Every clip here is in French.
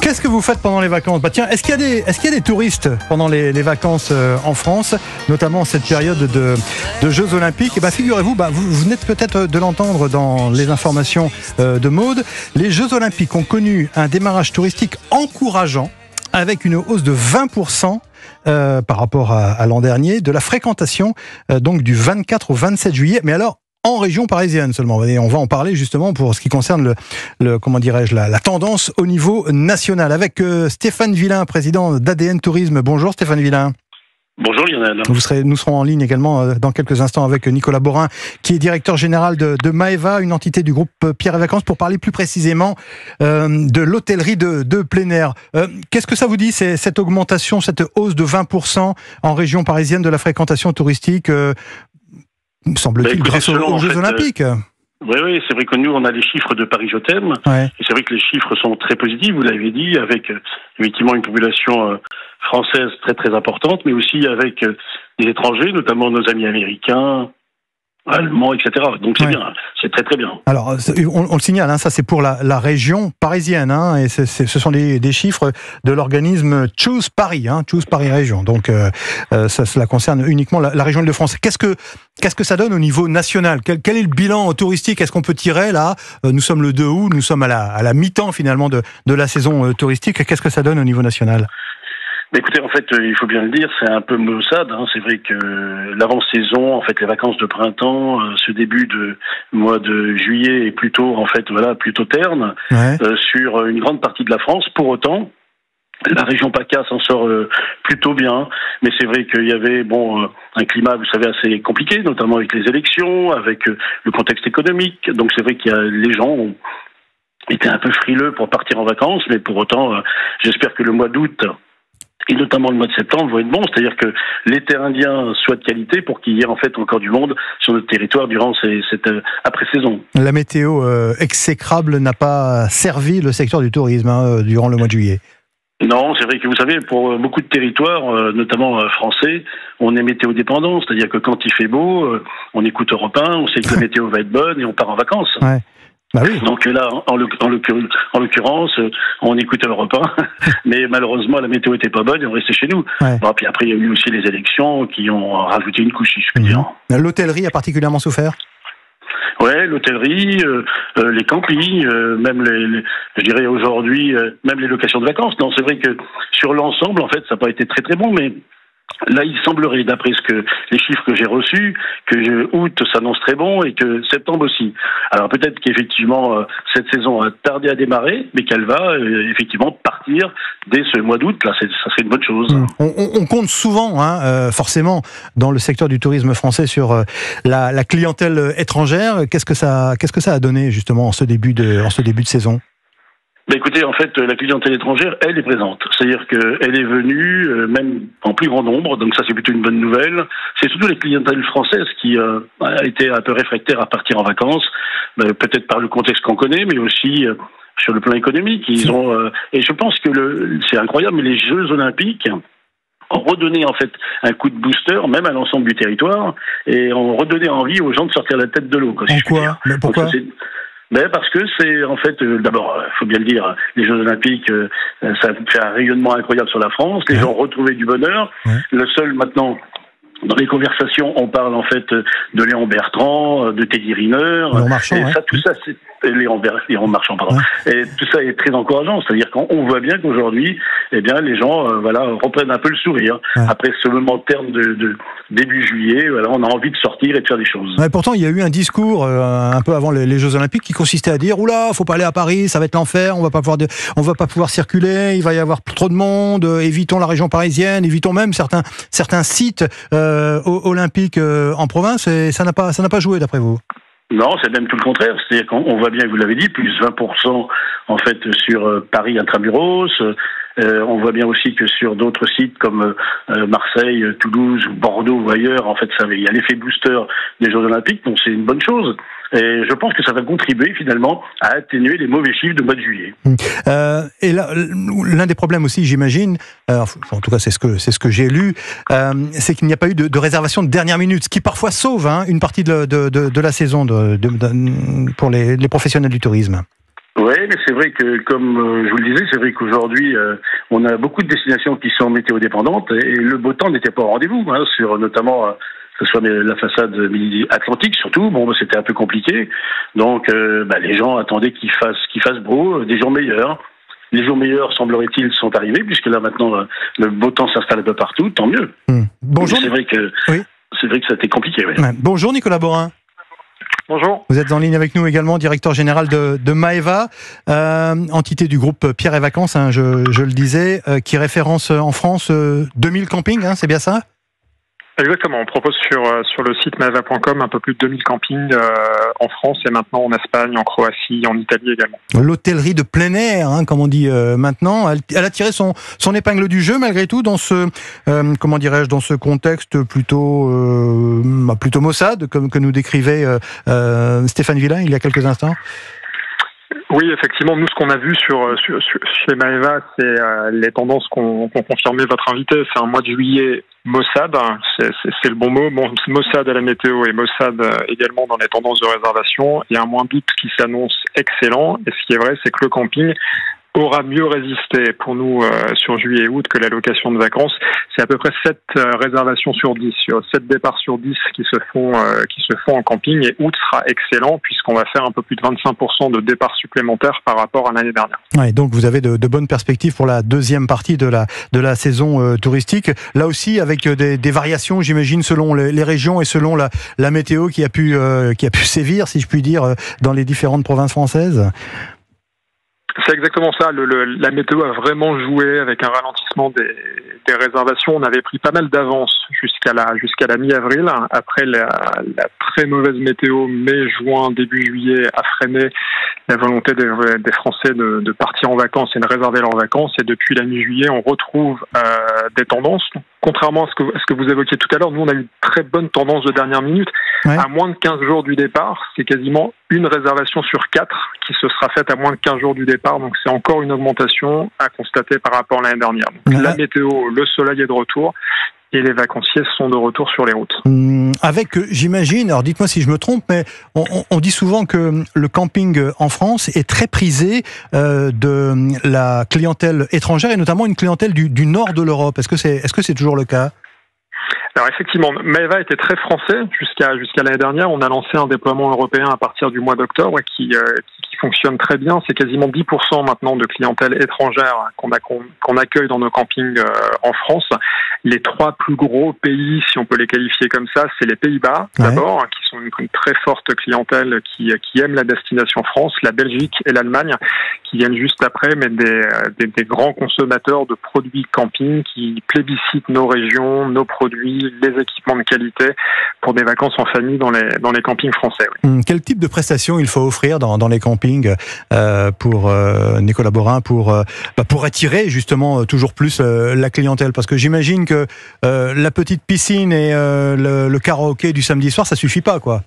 Qu'est-ce que vous faites pendant les vacances ? Tiens, est-ce qu'il y a des touristes pendant les vacances en France, notamment en cette période de Jeux Olympiques ? Figurez-vous, vous venez peut-être de l'entendre dans les informations de Maude. Les Jeux Olympiques ont connu un démarrage touristique encourageant, avec une hausse de 20% par rapport à l'an dernier, de la fréquentation donc du 24 au 27 juillet. Mais alors, en région parisienne seulement. Et on va en parler justement pour ce qui concerne la tendance au niveau national. Avec Stéphane Villain, président d'ADN Tourisme. Bonjour Stéphane Villain. Bonjour Lionel. Nous serons en ligne également dans quelques instants avec Nicolas Borin, qui est directeur général de Maeva, une entité du groupe Pierre et Vacances, pour parler plus précisément de l'hôtellerie de plein air. Qu'est-ce que ça vous dit, cette augmentation, cette hausse de 20% en région parisienne de la fréquentation touristique, me semble-t-il, grâce aux Jeux Olympiques? Oui, c'est vrai que nous, on a les chiffres de Paris Je t'aime. Ouais. Et c'est vrai que les chiffres sont très positifs, vous l'avez dit, avec effectivement une population française très très importante, mais aussi avec des étrangers, notamment nos amis américains, allemands, etc. Donc c'est bien, c'est très très bien. Alors, on le signale, ça c'est pour la région parisienne, et ce sont des chiffres de l'organisme Choose Paris, Choose Paris Région. Donc cela concerne uniquement la région Île-de-France. Qu'est-ce que ça donne au niveau national ? Quel est le bilan touristique ? Est-ce qu'on peut tirer là ? Nous sommes le 2 août, nous sommes à la mi-temps finalement de la saison touristique. Qu'est-ce que ça donne au niveau national ? Écoutez, en fait, il faut bien le dire, c'est un peu maussade. C'est vrai que l'avant-saison, en fait, les vacances de printemps, ce début de mois de juillet est plutôt, plutôt terne sur une grande partie de la France. Pour autant, la région PACA s'en sort plutôt bien, mais c'est vrai qu'il y avait un climat, vous savez, assez compliqué, notamment avec les élections, avec le contexte économique. Donc c'est vrai les gens ont été un peu frileux pour partir en vacances, mais pour autant, j'espère que le mois d'août et notamment le mois de septembre vont être bons, c'est-à-dire que l'été indien soit de qualité pour qu'il y ait en fait encore du monde sur notre territoire durant cette après-saison. La météo exécrable n'a pas servi le secteur du tourisme durant le mois de juillet. Non, c'est vrai que vous savez, pour beaucoup de territoires, notamment français, on est météo dépendant, c'est-à-dire que quand il fait beau, on écoute Europe 1, on sait que la météo va être bonne et on part en vacances. Ouais. Bah oui. Donc là, en l'occurrence, on écoute Europe 1, mais malheureusement la météo était pas bonne et on restait chez nous. Ouais. Puis après, il y a eu aussi les élections qui ont rajouté une couche, si je puis dire. L'hôtellerie a particulièrement souffert ? Ouais, l'hôtellerie, les campings, même je dirais aujourd'hui, même les locations de vacances. Non, c'est vrai que sur l'ensemble, en fait, ça n'a pas été très très bon, mais là, il semblerait, d'après les chiffres que j'ai reçus, que août s'annonce très bon et que septembre aussi. Alors peut-être qu'effectivement, cette saison a tardé à démarrer, mais qu'elle va effectivement partir dès ce mois d'août. Là, ça serait une bonne chose. On compte souvent, forcément, dans le secteur du tourisme français sur la clientèle étrangère. Qu'est-ce que ça a donné justement en ce début de saison ? Écoutez, en fait, la clientèle étrangère, elle est présente. C'est-à-dire qu'elle est venue, même en plus grand nombre, donc ça c'est plutôt une bonne nouvelle. C'est surtout les clientèles françaises qui a été un peu réfractaires à partir en vacances, peut-être par le contexte qu'on connaît, mais aussi sur le plan économique. Et je pense que c'est incroyable, mais les Jeux Olympiques ont redonné en fait un coup de booster, même à l'ensemble du territoire, et ont redonné envie aux gens de sortir la tête de l'eau. Pourquoi ? Parce que c'est, en fait, d'abord, il faut bien le dire, les Jeux Olympiques, ça fait un rayonnement incroyable sur la France, les gens ont retrouvé du bonheur. Le seul, maintenant, dans les conversations, on parle en fait de Léon Bertrand, de Teddy Riner, tout ça, c'est Léon Marchand, pardon. Et tout ça est très encourageant, c'est-à-dire qu'on voit bien qu'aujourd'hui, les gens, reprennent un peu le sourire. Après ce moment terme de début juillet, on a envie de sortir et de faire des choses. Pourtant, il y a eu un discours un peu avant les Jeux Olympiques qui consistait à dire oula, faut pas aller à Paris, ça va être l'enfer, on va pas pouvoir circuler, il va y avoir trop de monde, évitons la région parisienne, évitons même certains sites olympiques en province, et ça n'a pas joué d'après vous? Non, c'est même tout le contraire. C'est-à-dire qu'on voit bien, vous l'avez dit, plus 20% en fait sur Paris intramuros. On voit bien aussi que sur d'autres sites comme Marseille, Toulouse ou Bordeaux ou ailleurs, en fait, il y a l'effet booster des Jeux Olympiques, donc c'est une bonne chose. Et je pense que ça va contribuer finalement à atténuer les mauvais chiffres du mois de juillet. Et là, l'un des problèmes aussi, j'imagine, en tout cas c'est ce que j'ai lu, c'est qu'il n'y a pas eu de réservation de dernière minute, ce qui parfois sauve une partie de la saison pour les professionnels du tourisme. Oui, mais c'est vrai que, comme je vous le disais, c'est vrai qu'aujourd'hui, on a beaucoup de destinations qui sont météo-dépendantes et le beau temps n'était pas au rendez-vous, hein, sur notamment que ce soit la façade atlantique surtout. Bon, c'était un peu compliqué, donc les gens attendaient qu'il fasse beau, des jours meilleurs. Les jours meilleurs, semblerait-il, sont arrivés puisque là maintenant le beau temps s'installe un peu partout, tant mieux. Bonjour. C'est vrai que ça a été compliqué. Oui. Ouais. Bonjour Nicolas Borin. Bonjour. Vous êtes en ligne avec nous également, directeur général de Maeva, entité du groupe Pierre et Vacances, hein, je le disais, qui référence en France 2000 campings, hein, c'est bien ça ? Exactement, on propose sur le site maeva.com un peu plus de 2000 campings en France et maintenant en Espagne, en Croatie, en Italie également. L'hôtellerie de plein air, hein, comme on dit maintenant, elle a tiré son épingle du jeu malgré tout dans ce dans ce contexte plutôt maussade comme que nous décrivait Stéphane Villain il y a quelques instants. Oui, effectivement, nous, ce qu'on a vu chez Maeva, c'est les tendances qu'ont confirmé votre invité. C'est un mois de juillet maussade, c'est le bon mot. Bon, maussade à la météo et maussade également dans les tendances de réservation. Il y a un mois d'août qui s'annonce excellent. Et ce qui est vrai, c'est que le camping aura mieux résisté pour nous sur juillet et août que la location de vacances. C'est à peu près 7 réservations sur 10, 7 départs sur 10 qui se font en camping, et août sera excellent puisqu'on va faire un peu plus de 25% de départs supplémentaires par rapport à l'année dernière. Ouais, donc vous avez de bonnes perspectives pour la deuxième partie de la saison touristique. Là aussi avec des variations, j'imagine, selon les régions et selon la météo qui a pu sévir, si je puis dire, dans les différentes provinces françaises. C'est exactement ça. La météo a vraiment joué avec un ralentissement des réservations. On avait pris pas mal d'avance jusqu'à la mi-avril. Après la très mauvaise météo, mai, juin, début juillet a freiné la volonté des Français de partir en vacances et de réserver leurs vacances. Et depuis la mi-juillet, on retrouve des tendances. Contrairement à ce que vous évoquiez tout à l'heure, nous on a une très bonne tendance de dernière minute. Ouais. À moins de 15 jours du départ, c'est quasiment une réservation sur 4 qui se sera faite à moins de 15 jours du départ. Donc c'est encore une augmentation à constater par rapport à l'année dernière. Donc, la météo, le soleil est de retour et les vacanciers sont de retour sur les routes. Avec, j'imagine, alors dites-moi si je me trompe, mais on dit souvent que le camping en France est très prisé de la clientèle étrangère et notamment une clientèle du nord de l'Europe. Est-ce que c'est toujours le cas ? Alors effectivement, Maeva était très français jusqu'à l'année dernière. On a lancé un déploiement européen à partir du mois d'octobre qui fonctionne très bien. C'est quasiment 10% maintenant de clientèle étrangère qu'on accueille dans nos campings en France. Les 3 plus gros pays, si on peut les qualifier comme ça, c'est les Pays-Bas d'abord, qui sont une très forte clientèle qui aime la destination France, la Belgique et l'Allemagne qui viennent juste après, mais des grands consommateurs de produits camping qui plébiscitent nos régions, nos produits, les équipements de qualité pour des vacances en famille dans les campings français. Oui. Quel type de prestations il faut offrir dans les campings pour Nicolas Borin pour attirer justement toujours plus la clientèle, parce que j'imagine que la petite piscine et le karaoké du samedi soir ça suffit pas, quoi.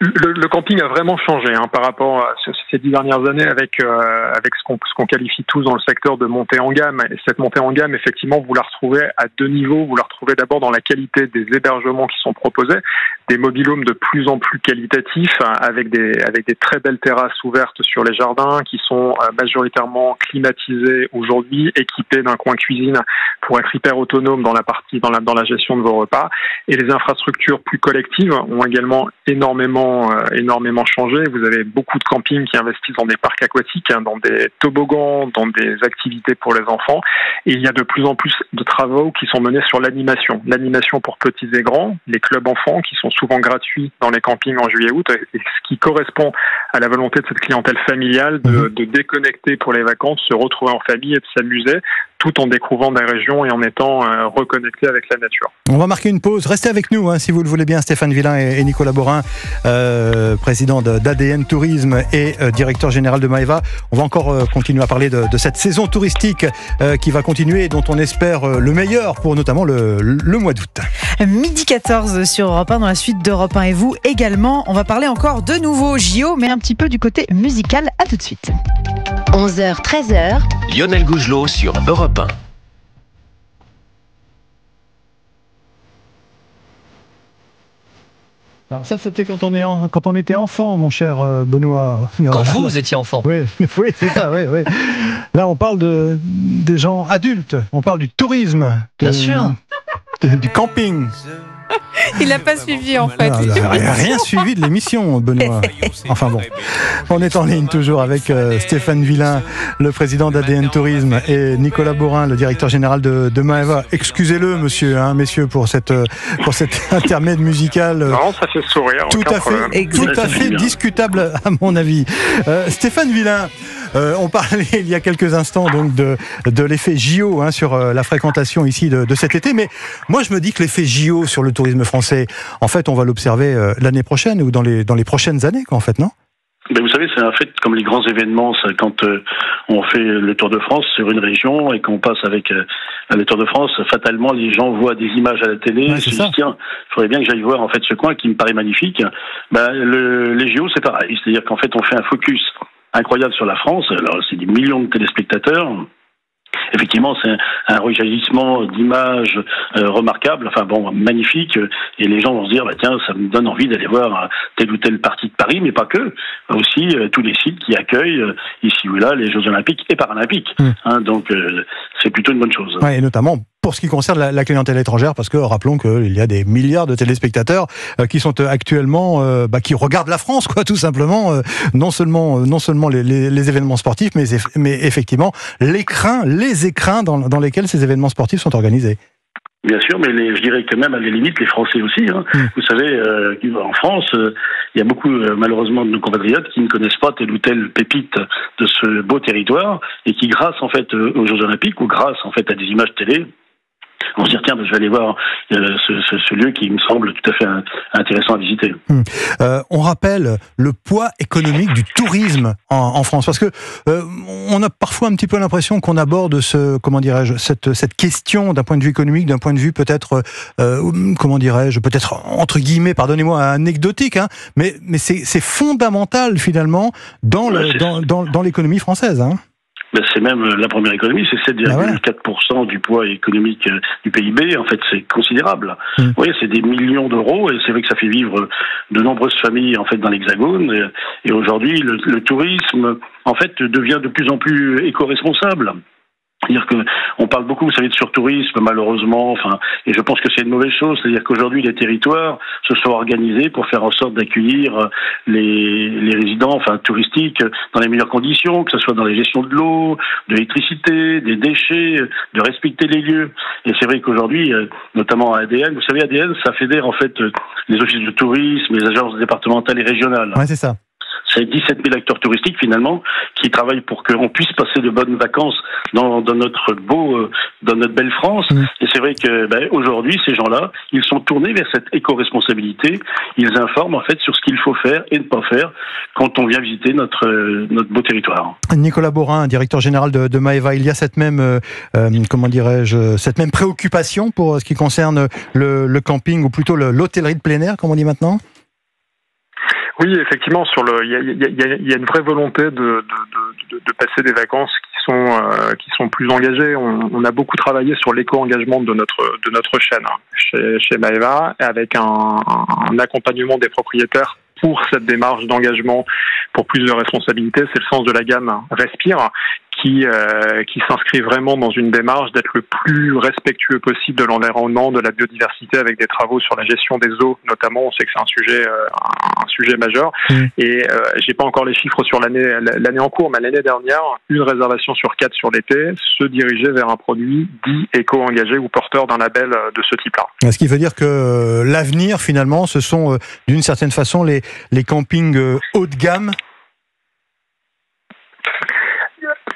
Le camping a vraiment changé par rapport à ces 10 dernières années avec ce qu'on qualifie tous dans le secteur de montée en gamme. Et cette montée en gamme, effectivement, vous la retrouvez à 2 niveaux. Vous la retrouvez d'abord dans la qualité des hébergements qui sont proposés, des mobil-homes de plus en plus qualitatifs, avec des très belles terrasses ouvertes sur les jardins, qui sont majoritairement climatisés aujourd'hui, équipés d'un coin cuisine pour être hyper autonome dans la gestion de vos repas. Et les infrastructures plus collectives ont également énormément changé. Vous avez beaucoup de campings qui investissent dans des parcs aquatiques, dans des toboggans, dans des activités pour les enfants. Et il y a de plus en plus de travaux qui sont menés sur l'animation. L'animation pour petits et grands, les clubs enfants qui sont souvent gratuits dans les campings en juillet-août, et ce qui correspond à la volonté de cette clientèle familiale de déconnecter pour les vacances, se retrouver en famille et de s'amuser, tout en découvrant des régions et en étant reconnecté avec la nature. On va marquer une pause. Restez avec nous, si vous le voulez bien, Stéphane Villain et Nicolas Borin, président d'ADN Tourisme et directeur général de Maeva. On va encore continuer à parler de cette saison touristique qui va continuer et dont on espère le meilleur pour notamment le mois d'août. Midi 14 sur Europe 1 dans la suite d'Europe 1 et vous également. On va parler encore de nouveau JO, mais un petit peu du côté musical. À tout de suite. 11h, 13h. Lionel Gougelot sur Europe 1. Alors ça, c'était quand on était enfant, mon cher Benoît. Quand vous étiez enfant. Oui, oui, c'est ça, oui, oui. Là, on parle des gens adultes, on parle du tourisme. Bien sûr. Du camping. Il n'a pas suivi en fait. Il n'a rien suivi de l'émission, Benoît. Enfin bon, on est en ligne toujours avec Stéphane Villain, le président d'ADN Tourisme, et Nicolas Borin, le directeur général de Maeva. Excusez-le, messieurs, pour cet intermède musical. Non, ça fait sourire. Tout à fait discutable à mon avis. Stéphane Villain. On parlait il y a quelques instants donc de l'effet JO sur la fréquentation ici de cet été, mais moi je me dis que l'effet JO sur le tourisme français, en fait on va l'observer l'année prochaine ou dans les prochaines années, quoi, en fait, non ? Ben vous savez, c'est un fait comme les grands événements, quand on fait le Tour de France sur une région et qu'on passe avec le Tour de France, fatalement les gens voient des images à la télé, ouais, se disent tiens, il faudrait bien que j'aille voir en fait ce coin qui me paraît magnifique. Les JO c'est pareil, c'est-à-dire qu'en fait on fait un focus incroyable sur la France. Alors c'est des millions de téléspectateurs. Effectivement, c'est un rejaillissement d'images remarquable, magnifique, et les gens vont se dire tiens, ça me donne envie d'aller voir telle ou telle partie de Paris, mais pas que, aussi tous les sites qui accueillent ici ou là les Jeux Olympiques et Paralympiques. Donc c'est plutôt une bonne chose. Ouais, et notamment pour ce qui concerne la clientèle étrangère, parce que rappelons qu'il y a des milliards de téléspectateurs qui sont actuellement, qui regardent la France, quoi, tout simplement. Non seulement les événements sportifs, mais effectivement les écrins dans lesquels ces événements sportifs sont organisés. Bien sûr, mais je dirais que même à la limite les Français aussi. Vous savez, en France, il y a beaucoup malheureusement de nos compatriotes qui ne connaissent pas telle ou telle pépite de ce beau territoire et qui, grâce en fait aux Jeux Olympiques ou grâce en fait à des images télé, on se dit tiens, je vais aller voir ce lieu qui me semble tout à fait intéressant à visiter. On rappelle le poids économique du tourisme en France, parce que on a parfois un petit peu l'impression qu'on aborde cette question d'un point de vue économique, d'un point de vue peut-être peut-être entre guillemets, pardonnez-moi, anecdotique, mais c'est fondamental finalement dans l'économie française. C'est même la première économie, c'est 7,4% du poids économique du PIB. En fait, c'est considérable. Vous voyez, c'est des millions d'euros et c'est vrai que ça fait vivre de nombreuses familles en fait dans l'Hexagone. Et aujourd'hui, le tourisme en fait devient de plus en plus éco-responsable. C'est-à-dire que on parle beaucoup, vous savez, de surtourisme, malheureusement, et je pense que c'est une mauvaise chose. C'est-à-dire qu'aujourd'hui, les territoires se sont organisés pour faire en sorte d'accueillir les résidents, touristiques, dans les meilleures conditions, que ce soit dans la gestion de l'eau, de l'électricité, des déchets, de respecter les lieux. Et c'est vrai qu'aujourd'hui, notamment à ADN, vous savez, ADN, ça fédère en fait les offices de tourisme, les agences départementales et régionales. Ouais, c'est ça. C'est 17 000 acteurs touristiques finalement qui travaillent pour qu'on puisse passer de bonnes vacances dans notre belle France. Et c'est vrai que aujourd'hui, ces gens-là, ils sont tournés vers cette éco-responsabilité. Ils informent en fait sur ce qu'il faut faire et ne pas faire quand on vient visiter notre beau territoire. Nicolas Borin, directeur général de Maeva, il y a cette même cette même préoccupation pour ce qui concerne le camping, ou plutôt l'hôtellerie de plein air, comme on dit maintenant. Oui, effectivement, il y a une vraie volonté de passer des vacances qui sont plus engagées. On a beaucoup travaillé sur l'éco-engagement de notre chaîne chez Maeva, avec un accompagnement des propriétaires pour cette démarche d'engagement pour plus de responsabilité. C'est le sens de la gamme Respire, qui s'inscrit vraiment dans une démarche d'être le plus respectueux possible de l'environnement, de la biodiversité, avec des travaux sur la gestion des eaux, notamment. On sait que c'est un sujet majeur. Et j'ai pas encore les chiffres sur l'année en cours, mais l'année dernière, une réservation sur 4 sur l'été se dirigeait vers un produit dit éco-engagé ou porteur d'un label de ce type-là. Ce qui veut dire que l'avenir, finalement, ce sont d'une certaine façon les campings haut de gamme.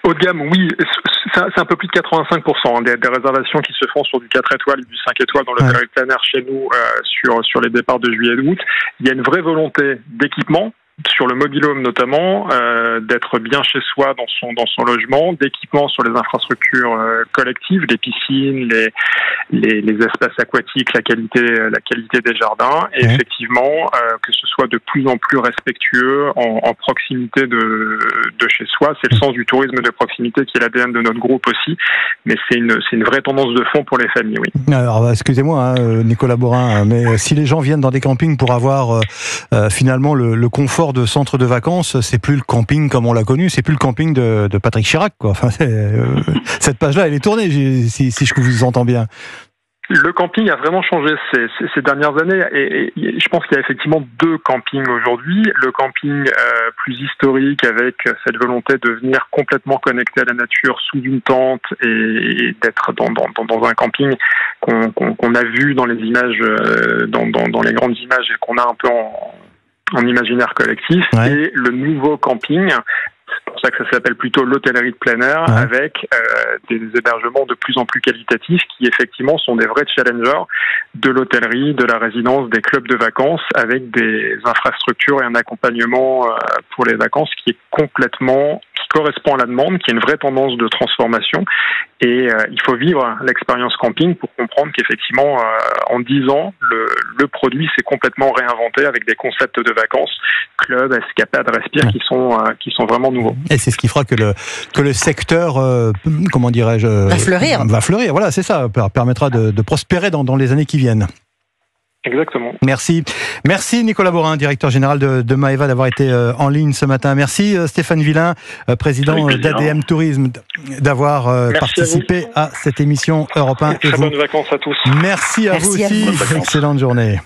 Haut de gamme, oui, c'est un peu plus de 85% des réservations qui se font sur du 4 étoiles et du 5 étoiles dans l'hôtellerie plein air chez nous sur les départs de juillet et d'août. Il y a une vraie volonté d'équipement, sur le mobile home notamment, d'être bien chez soi dans son logement, d'équipements sur les infrastructures collectives, les piscines, les espaces aquatiques, la qualité des jardins, et effectivement que ce soit de plus en plus respectueux en proximité de chez soi. C'est le sens du tourisme de proximité qui est l'ADN de notre groupe aussi, mais c'est une vraie tendance de fond pour les familles, oui. Alors, excusez-moi, Nicolas Borin, mais si les gens viennent dans des campings pour avoir finalement le confort de centre de vacances, c'est plus le camping comme on l'a connu, c'est plus le camping de Patrick Chirac, quoi. Enfin, cette page-là, elle est tournée, si je vous entends bien. Le camping a vraiment changé ces dernières années, et je pense qu'il y a effectivement deux campings aujourd'hui. Le camping plus historique, avec cette volonté de venir complètement connecté à la nature sous une tente et d'être dans un camping qu'on a vu dans les images, dans les grandes images, et qu'on a un peu en imaginaire collectif. Ouais. Et le nouveau camping, c'est pour ça que ça s'appelle plutôt l'hôtellerie de plein air, avec des hébergements de plus en plus qualitatifs qui effectivement sont des vrais challengers de l'hôtellerie, de la résidence, des clubs de vacances, avec des infrastructures et un accompagnement pour les vacances qui correspond à la demande, qui est une vraie tendance de transformation. Et il faut vivre l'expérience camping pour comprendre qu'effectivement, en 10 ans, le produit s'est complètement réinventé avec des concepts de vacances, clubs, escapades, respire, qui sont vraiment nouveaux. Et c'est ce qui fera que le secteur, comment dirais-je, va fleurir. Voilà, c'est ça, permettra de prospérer dans les années qui viennent. Exactement. Merci Nicolas Borin, directeur général de Maeva, d'avoir été en ligne ce matin. Merci Stéphane Villain, président d'ADM Tourisme, d'avoir participé à cette émission Europe 1. Très bonnes vacances à tous. Merci à vous aussi. Excellente journée.